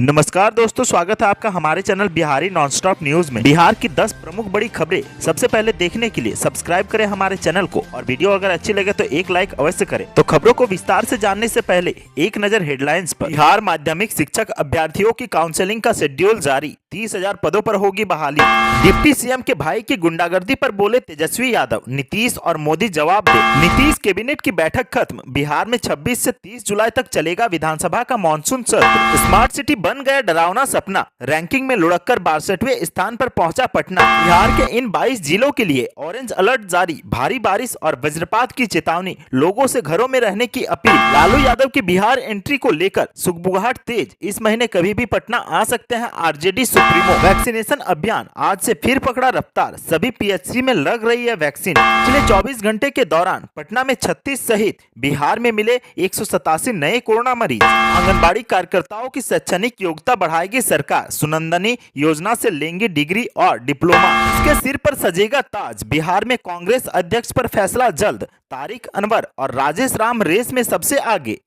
नमस्कार दोस्तों, स्वागत है आपका हमारे चैनल बिहारी नॉनस्टॉप न्यूज में। बिहार की 10 प्रमुख बड़ी खबरें सबसे पहले देखने के लिए सब्सक्राइब करें हमारे चैनल को और वीडियो अगर अच्छी लगे तो एक लाइक अवश्य करें। तो खबरों को विस्तार से जानने से पहले एक नजर हेडलाइंस पर। बिहार माध्यमिक शिक्षक अभ्यर्थियों की काउंसलिंग का शेड्यूल जारी, 30,000 पदों पर होगी बहाली। डिप्टी सीएम के भाई की गुंडागर्दी पर बोले तेजस्वी यादव, नीतीश और मोदी जवाब दे। नीतीश कैबिनेट की बैठक खत्म, बिहार में 26 से 30 जुलाई तक चलेगा विधानसभा का मानसून सत्र। स्मार्ट सिटी बन गया डरावना सपना, रैंकिंग में लुढ़ककर 62वें स्थान पर पहुंचा पटना। बिहार के इन 22 जिलों के लिए ऑरेंज अलर्ट जारी, भारी बारिश और वज्रपात की चेतावनी, लोगों से घरों में रहने की अपील। लालू यादव की बिहार एंट्री को लेकर सुगबुगाहट तेज, इस महीने कभी भी पटना आ सकते हैं आरजेडी सुप्रीमो। वैक्सीनेशन अभियान आज से फिर पकड़ा रफ्तार, सभी पीएचसी में लग रही है वैक्सीन। पिछले 24 घंटे के दौरान पटना में 36 सहित बिहार में मिले 187 नए कोरोना मरीज। आंगनबाड़ी कार्यकर्ताओं की शैक्षणिक योग्यता बढ़ाएगी सरकार, सुनंदनी योजना से लेंगे डिग्री और डिप्लोमा, इसके सिर पर सजेगा ताज। बिहार में कांग्रेस अध्यक्ष पर फैसला जल्द, तारिक अनवर और राजेश राम रेस में सबसे आगे।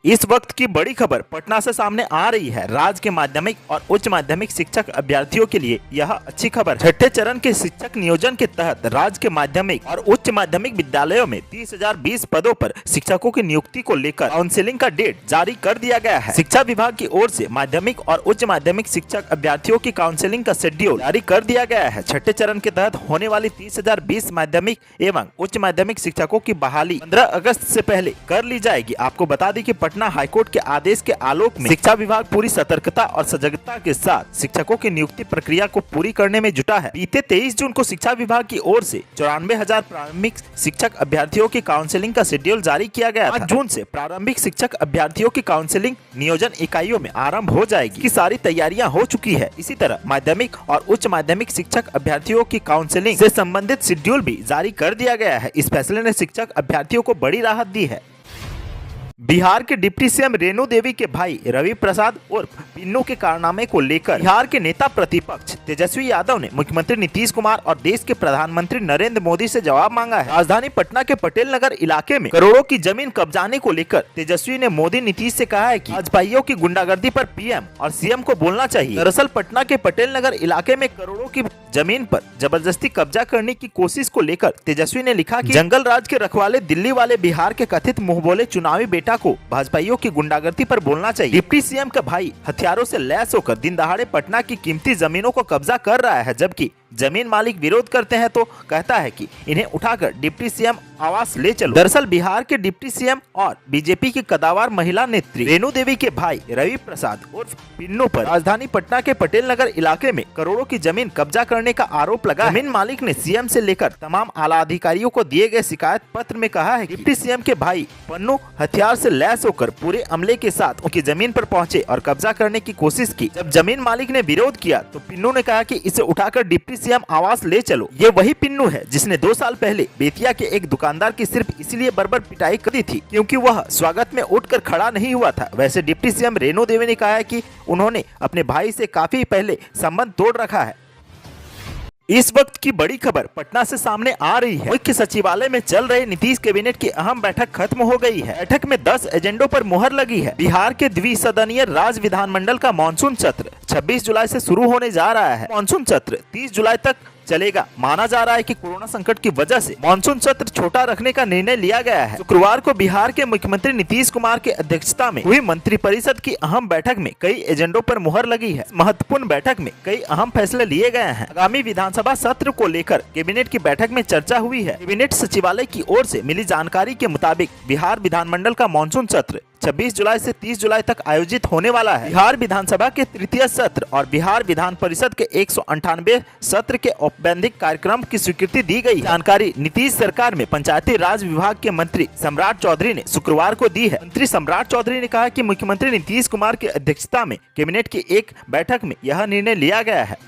इस वक्त की बड़ी खबर पटना से सामने आ रही है। राज्य के माध्यमिक और उच्च माध्यमिक शिक्षक अभ्यर्थियों के लिए यह अच्छी खबर। छठे चरण के शिक्षक नियोजन के तहत राज्य के माध्यमिक और उच्च माध्यमिक विद्यालयों में 30,020 पदों पर शिक्षकों की नियुक्ति को लेकर काउंसिलिंग का डेट जारी कर दिया गया है। शिक्षा विभाग की ओर से माध्यमिक और उच्च माध्यमिक शिक्षक अभ्यर्थियों की काउंसिलिंग का शेड्यूल जारी कर दिया गया है। छठे चरण के तहत होने वाली 30,020 माध्यमिक एवं उच्च माध्यमिक शिक्षकों की बहाली 15 अगस्त से पहले कर ली जाएगी। आपको बता दें कि पटना हाईकोर्ट के आदेश के आलोक में शिक्षा विभाग पूरी सतर्कता और सजगता के साथ शिक्षकों की नियुक्ति प्रक्रिया को पूरी करने में जुटा है। बीते 23 जून को शिक्षा विभाग की ओर से 94,000 प्रारंभिक शिक्षक अभ्यर्थियों की काउंसिलिंग का शेड्यूल जारी किया गया था। 5 जून से प्रारंभिक शिक्षक अभ्यर्थियों की काउंसिलिंग नियोजन इकाइयों में आरंभ हो जाएगी, की सारी तैयारियां हो चुकी है। इसी तरह माध्यमिक और उच्च माध्यमिक शिक्षक अभ्यर्थियों की काउंसिलिंग से संबंधित शेड्यूल भी जारी कर दिया गया है। इस फैसले ने शिक्षक अभ्यर्थियों को बड़ी राहत दी है। बिहार के डिप्टी सीएम रेणु देवी के भाई रवि प्रसाद उर्फ पिन्नू के कारनामे को लेकर बिहार के नेता प्रतिपक्ष तेजस्वी यादव ने मुख्यमंत्री नीतीश कुमार और देश के प्रधानमंत्री नरेंद्र मोदी से जवाब मांगा है। राजधानी पटना के पटेल नगर इलाके में करोड़ों की जमीन कब्जाने को लेकर तेजस्वी ने मोदी नीतीश से कहा है कि भाजपाइयों की गुंडागर्दी पर पीएम और सीएम को बोलना चाहिए। दरअसल पटना के पटेल नगर इलाके में करोड़ों की जमीन पर जबरदस्ती कब्जा करने की कोशिश को लेकर तेजस्वी ने लिखा कि जंगल राज के रखवाले दिल्ली वाले बिहार के कथित मुंहबोले चुनावी बेटा को भाजपाइयों की गुंडागर्दी पर बोलना चाहिए। डिप्टी सीएम का भाई हथियारों से लैस होकर दिन दहाड़े पटना की कीमती जमीनों को कब्जा कर रहा है, जबकि जमीन मालिक विरोध करते हैं तो कहता है कि इन्हें उठाकर डिप्टी सीएम आवास ले चलो। दरअसल बिहार के डिप्टी सीएम और बीजेपी की कदावर महिला नेत्री रेणु देवी के भाई रवि प्रसाद उर्फ पिन्नू पर राजधानी पटना के पटेल नगर इलाके में करोड़ों की जमीन कब्जा करने का आरोप लगा। जमीन मालिक ने सीएम से लेकर तमाम आला अधिकारियों को दिए गए शिकायत पत्र में कहा है कि डिप्टी सीएम के भाई पन्नू हथियार से लैस होकर पूरे अमले के साथ उनकी जमीन पर पहुंचे और कब्जा करने की कोशिश की। जब जमीन मालिक ने विरोध किया तो पिन्नू ने कहा कि इसे उठाकर डिप्टी सीएम आवास ले चलो। ये वही पिन्नू है जिसने 2 साल पहले बेतिया के एक दुकानदार की सिर्फ इसलिए बर्बर पिटाई कर दी थी क्योंकि वह स्वागत में उठकर खड़ा नहीं हुआ था। वैसे डिप्टी सीएम रेणु देवी ने कहा है कि उन्होंने अपने भाई से काफी पहले संबंध तोड़ रखा है। इस वक्त की बड़ी खबर पटना से सामने आ रही है। मुख्य सचिवालय में चल रहे नीतीश कैबिनेट की अहम बैठक खत्म हो गई है। बैठक में 10 एजेंडों पर मुहर लगी है। बिहार के द्विसदनीय राज्य विधानमंडल का मानसून सत्र 26 जुलाई से शुरू होने जा रहा है। मानसून सत्र 30 जुलाई तक चलेगा। माना जा रहा है कि कोरोना संकट की वजह से मानसून सत्र छोटा रखने का निर्णय लिया गया है। शुक्रवार को बिहार के मुख्यमंत्री नीतीश कुमार की अध्यक्षता में हुई मंत्रिपरिषद की अहम बैठक में कई एजेंडों पर मुहर लगी है। महत्वपूर्ण बैठक में कई अहम फैसले लिए गए हैं। आगामी विधानसभा सत्र को लेकर कैबिनेट की बैठक में चर्चा हुई है। कैबिनेट सचिवालय की ओर से मिली जानकारी के मुताबिक बिहार विधानमंडल का मानसून सत्र 26 जुलाई से 30 जुलाई तक आयोजित होने वाला है। बिहार विधानसभा के तृतीय सत्र और बिहार विधान परिषद के 198 सत्र के औपबंधिक कार्यक्रम की स्वीकृति दी गई। जानकारी नीतीश सरकार में पंचायती राज विभाग के मंत्री सम्राट चौधरी ने शुक्रवार को दी है। मंत्री सम्राट चौधरी ने कहा कि मुख्यमंत्री नीतीश कुमार की अध्यक्षता में कैबिनेट की एक बैठक में यह निर्णय लिया गया है।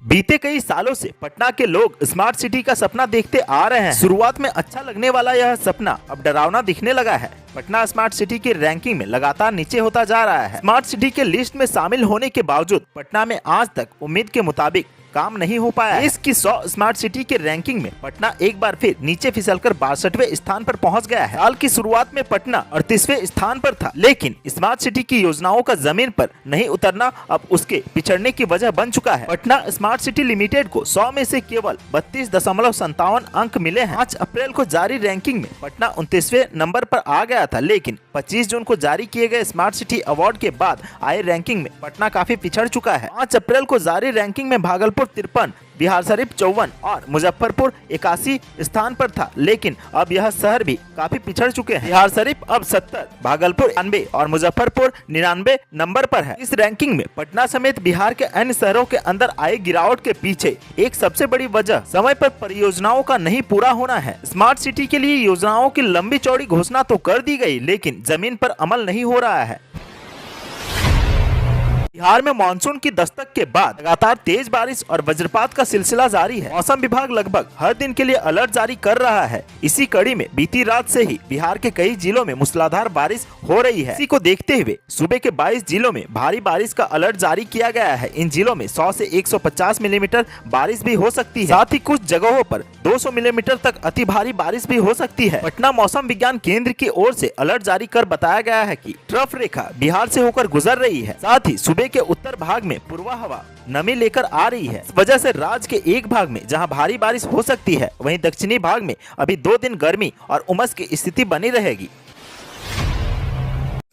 बीते कई सालों से पटना के लोग स्मार्ट सिटी का सपना देखते आ रहे हैं। शुरुआत में अच्छा लगने वाला यह सपना अब डरावना दिखने लगा है। पटना स्मार्ट सिटी की रैंकिंग में लगातार नीचे होता जा रहा है। स्मार्ट सिटी के लिस्ट में शामिल होने के बावजूद पटना में आज तक उम्मीद के मुताबिक काम नहीं हो पाया। इसकी 100 स्मार्ट सिटी के रैंकिंग में पटना एक बार फिर नीचे फिसलकर 62वें स्थान पर पहुंच गया है। साल की शुरुआत में पटना 38वें स्थान पर था, लेकिन स्मार्ट सिटी की योजनाओं का जमीन पर नहीं उतरना अब उसके पिछड़ने की वजह बन चुका है। पटना स्मार्ट सिटी लिमिटेड को 100 में से केवल 32.57 अंक मिले हैं। 5 अप्रैल को जारी रैंकिंग में पटना 29वें नंबर पर आ गया था, लेकिन 25 जून को जारी किए गए स्मार्ट सिटी अवार्ड के बाद आए रैंकिंग में पटना काफी पिछड़ चुका है। 5 अप्रैल को जारी रैंकिंग में भागलपुर 53, बिहारशरीफ 54 और मुजफ्फरपुर 81 स्थान पर था, लेकिन अब यह शहर भी काफी पिछड़ चुके हैं। बिहारशरीफ अब 70, भागलपुर 91 और मुजफ्फरपुर 99 नंबर पर है। इस रैंकिंग में पटना समेत बिहार के अन्य शहरों के अंदर आई गिरावट के पीछे एक सबसे बड़ी वजह समय पर परियोजनाओं का नहीं पूरा होना है। स्मार्ट सिटी के लिए योजनाओं की लंबी चौड़ी घोषणा तो कर दी गई, लेकिन जमीन पर अमल नहीं हो रहा है। बिहार में मानसून की दस्तक के बाद लगातार तेज बारिश और वज्रपात का सिलसिला जारी है। मौसम विभाग लगभग हर दिन के लिए अलर्ट जारी कर रहा है। इसी कड़ी में बीती रात से ही बिहार के कई जिलों में मूसलाधार बारिश हो रही है। इसी को देखते हुए सूबे के 22 जिलों में भारी बारिश का अलर्ट जारी किया गया है। इन जिलों में 100 से 150 मिलीमीटर बारिश भी हो सकती है। साथ ही कुछ जगहों पर 200 मिलीमीटर तक अति भारी बारिश भी हो सकती है। पटना मौसम विज्ञान केंद्र की ओर से अलर्ट जारी कर बताया गया है कि ट्रफ रेखा बिहार से होकर गुजर रही है। साथ ही सूबे के उत्तर भाग में पूर्वा हवा नमी लेकर आ रही है। इस वजह से राज्य के एक भाग में जहां भारी बारिश हो सकती है, वहीं दक्षिणी भाग में अभी 2 दिन गर्मी और उमस की स्थिति बनी रहेगी।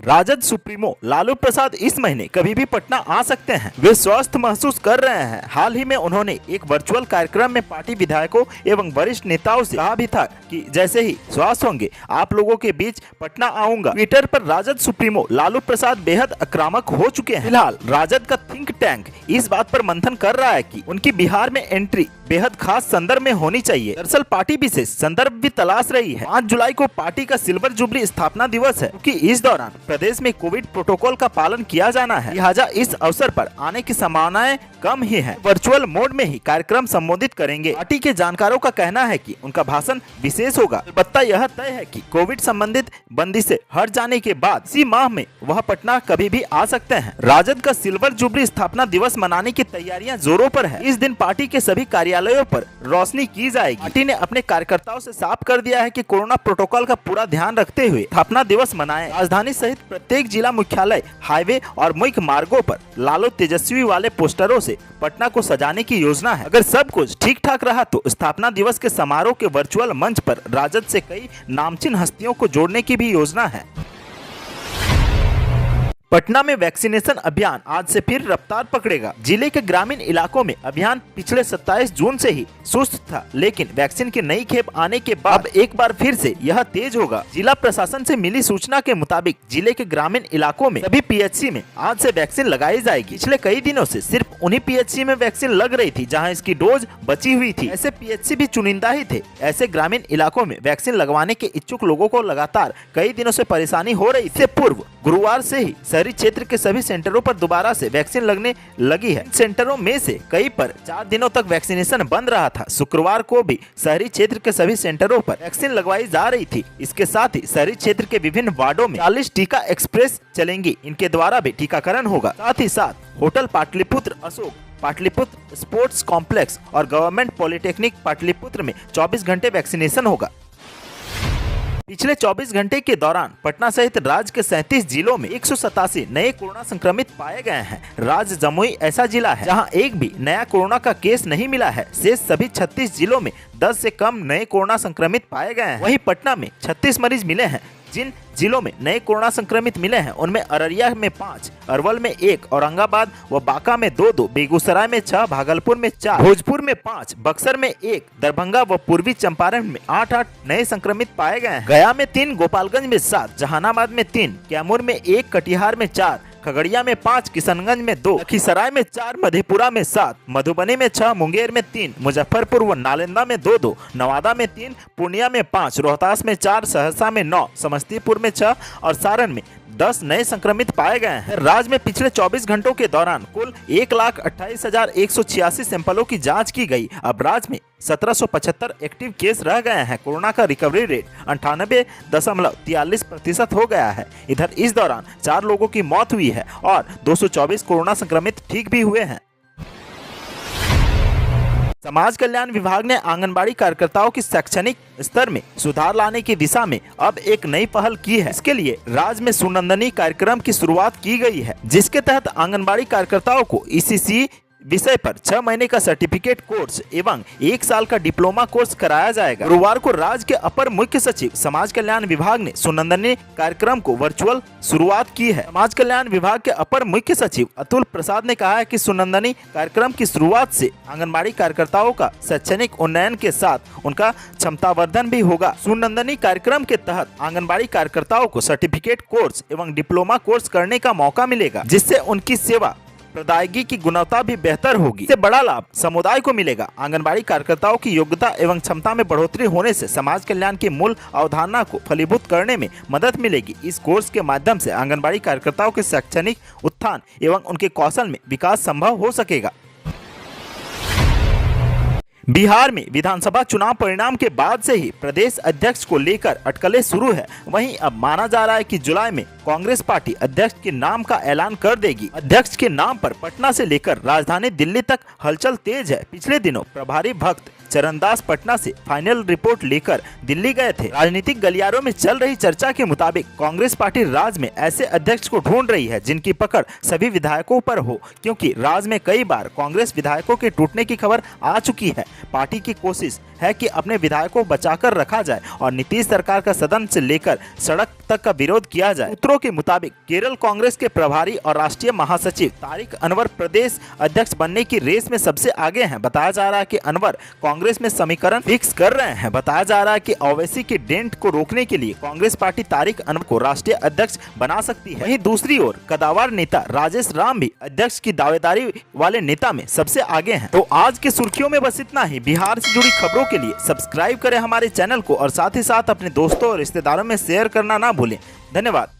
राजद सुप्रीमो लालू प्रसाद इस महीने कभी भी पटना आ सकते हैं। वे स्वस्थ महसूस कर रहे हैं। हाल ही में उन्होंने एक वर्चुअल कार्यक्रम में पार्टी विधायकों एवं वरिष्ठ नेताओं से कहा भी था कि जैसे ही स्वस्थ होंगे आप लोगों के बीच पटना आऊंगा। ट्विटर पर राजद सुप्रीमो लालू प्रसाद बेहद आक्रामक हो चुके हैं। फिलहाल राजद का थिंक टैंक इस बात पर मंथन कर रहा है कि उनकी बिहार में एंट्री बेहद खास संदर्भ में होनी चाहिए। दरअसल पार्टी विशेष संदर्भ भी तलाश रही है। 5 जुलाई को पार्टी का सिल्वर जुबली स्थापना दिवस है, क्योंकि इस दौरान प्रदेश में कोविड प्रोटोकॉल का पालन किया जाना है। लिहाजा इस अवसर पर आने की संभावनाएं कम ही हैं। वर्चुअल मोड में ही कार्यक्रम संबोधित करेंगे। पार्टी के जानकारों का कहना है कि उनका भाषण विशेष होगा। अलबत्ता यह तय है कि कोविड संबंधित बंदी से हट जाने के बाद इसी माह में वह पटना कभी भी आ सकते हैं। राजद का सिल्वर जुबली स्थापना दिवस मनाने की तैयारियां जोरों पर है। इस दिन पार्टी के सभी कार्यालयों पर रोशनी की जाएगी। पार्टी ने अपने कार्यकर्ताओं से साफ कर दिया है कि कोरोना प्रोटोकॉल का पूरा ध्यान रखते हुए स्थापना दिवस मनाएं। राजधानी सहित प्रत्येक जिला मुख्यालय, हाईवे और मुख्य मार्गों पर लालू तेजस्वी वाले पोस्टरों से पटना को सजाने की योजना है। अगर सब कुछ ठीक ठाक रहा तो स्थापना दिवस के समारोह के वर्चुअल मंच पर राजद से कई नामचीन हस्तियों को जोड़ने की भी योजना है। पटना में वैक्सीनेशन अभियान आज से फिर रफ्तार पकड़ेगा। जिले के ग्रामीण इलाकों में अभियान पिछले 27 जून से ही सुस्त था, लेकिन वैक्सीन की नई खेप आने के बाद एक बार फिर से यह तेज होगा। जिला प्रशासन से मिली सूचना के मुताबिक जिले के ग्रामीण इलाकों में सभी पीएचसी में आज से वैक्सीन लगाई जाएगी। पिछले कई दिनों से सिर्फ उन्हीं पीएचसी में वैक्सीन लग रही थी जहाँ इसकी डोज बची हुई थी। ऐसे पीएचसी भी चुनिंदा ही थे। ऐसे ग्रामीण इलाकों में वैक्सीन लगवाने के इच्छुक लोगों को लगातार कई दिनों से परेशानी हो रही। इससे पूर्व गुरुवार से ही शहरी क्षेत्र के सभी सेंटरों पर दोबारा से वैक्सीन लगने लगी है। सेंटरों में से कई पर 4 दिनों तक वैक्सीनेशन बंद रहा था। शुक्रवार को भी शहरी क्षेत्र के सभी सेंटरों पर वैक्सीन लगवाई जा रही थी। इसके साथ ही शहरी क्षेत्र के विभिन्न वार्डों में 40 टीका एक्सप्रेस चलेंगी। इनके द्वारा भी टीकाकरण होगा। साथ ही साथ hotel Pataliputra Ashok, Pataliputra sports complex और गवर्नमेंट पॉलिटेक्निक पाटलिपुत्र में 24 घंटे वैक्सीनेशन होगा। पिछले 24 घंटे के दौरान पटना सहित राज्य के 37 जिलों में 187 नए कोरोना संक्रमित पाए गए हैं। राज्य जमुई ऐसा जिला है जहां एक भी नया कोरोना का केस नहीं मिला है। शेष सभी 36 जिलों में 10 से कम नए कोरोना संक्रमित पाए गए हैं। वहीं पटना में 36 मरीज मिले हैं। जिन जिलों में नए कोरोना संक्रमित मिले हैं उनमें अररिया में 5, अरवल में 1, औरंगाबाद व बांका में 2, बेगूसराय में 6, भागलपुर में 4, भोजपुर में 5, बक्सर में 1, दरभंगा व पूर्वी चंपारण में 8 नए संक्रमित पाए गए हैं। गया में 3, गोपालगंज में 7, जहानाबाद में 3, कैमूर में 1, कटिहार में 4, खगड़िया में 5, किशनगंज में 2, लखीसराय में 4, मधेपुरा में 7, मधुबनी में 6, मुंगेर में 3, मुजफ्फरपुर व नालंदा में 2, नवादा में 3, पूर्णिया में 5, रोहतास में 4, सहरसा में 9, समस्तीपुर में 6 और सारण में 10 नए संक्रमित पाए गए हैं। राज्य में पिछले 24 घंटों के दौरान कुल 1,28,186 सैंपलों की जांच की गई। अब राज्य में 1775 एक्टिव केस रह गए हैं। कोरोना का रिकवरी रेट 98.43% हो गया है। इधर इस दौरान 4 लोगों की मौत हुई है और 224 कोरोना संक्रमित ठीक भी हुए हैं। समाज कल्याण विभाग ने आंगनबाड़ी कार्यकर्ताओं की शैक्षणिक स्तर में सुधार लाने की दिशा में अब एक नई पहल की है। इसके लिए राज्य में सुनंदनी कार्यक्रम की शुरुआत की गई है, जिसके तहत आंगनबाड़ी कार्यकर्ताओं को ईसीसी विषय पर 6 महीने का सर्टिफिकेट कोर्स एवं 1 साल का डिप्लोमा कोर्स कराया जाएगा। गुरुवार को राज्य के अपर मुख्य सचिव समाज कल्याण विभाग ने सुनंदनी कार्यक्रम को वर्चुअल शुरुआत की है। समाज कल्याण विभाग के अपर मुख्य सचिव अतुल प्रसाद ने कहा है कि सुनंदनी कार्यक्रम की शुरुआत से आंगनबाड़ी कार्यकर्ताओं का शैक्षणिक उन्नयन के साथ उनका क्षमतावर्धन भी होगा। सुनंदनी कार्यक्रम के तहत आंगनबाड़ी कार्यकर्ताओं को सर्टिफिकेट कोर्स एवं डिप्लोमा कोर्स करने का मौका मिलेगा, जिससे उनकी सेवा प्रदायगी की गुणवत्ता भी बेहतर होगी। इससे बड़ा लाभ समुदाय को मिलेगा। आंगनबाड़ी कार्यकर्ताओं की योग्यता एवं क्षमता में बढ़ोतरी होने से समाज कल्याण की मूल अवधारणा को फलीभूत करने में मदद मिलेगी। इस कोर्स के माध्यम से आंगनबाड़ी कार्यकर्ताओं के शैक्षणिक उत्थान एवं उनके कौशल में विकास संभव हो सकेगा। बिहार में विधानसभा चुनाव परिणाम के बाद से ही प्रदेश अध्यक्ष को लेकर अटकलें शुरू है। वहीं अब माना जा रहा है कि जुलाई में कांग्रेस पार्टी अध्यक्ष के नाम का ऐलान कर देगी। अध्यक्ष के नाम पर पटना से लेकर राजधानी दिल्ली तक हलचल तेज है। पिछले दिनों प्रभारी भक्त चरणदास पटना से फाइनल रिपोर्ट लेकर दिल्ली गए थे। राजनीतिक गलियारों में चल रही चर्चा के मुताबिक कांग्रेस पार्टी राज्य में ऐसे अध्यक्ष को ढूंढ रही है जिनकी पकड़ सभी विधायकों पर हो, क्योंकि राज्य में कई बार कांग्रेस विधायकों के टूटने की खबर आ चुकी है। पार्टी की कोशिश है कि अपने विधायकों को बचाकर रखा जाए और नीतीश सरकार का सदन से लेकर सड़क तक का विरोध किया जाए। सूत्रों के मुताबिक केरल कांग्रेस के प्रभारी और राष्ट्रीय महासचिव तारिक अनवर प्रदेश अध्यक्ष बनने की रेस में सबसे आगे हैं। बताया जा रहा है कि अनवर कांग्रेस में समीकरण फिक्स कर रहे हैं। बताया जा रहा है कि ओवैसी के डेंट को रोकने के लिए कांग्रेस पार्टी तारिक अनवर को राष्ट्रीय अध्यक्ष बना सकती है। वहीं दूसरी ओर कदावर नेता राजेश राम भी अध्यक्ष की दावेदारी वाले नेता में सबसे आगे हैं। तो आज की सुर्खियों में बस इतना ही। बिहार से जुड़ी खबरों के लिए सब्सक्राइब करें हमारे चैनल को और साथ ही साथ अपने दोस्तों और रिश्तेदारों में शेयर करना ना भूलें। धन्यवाद।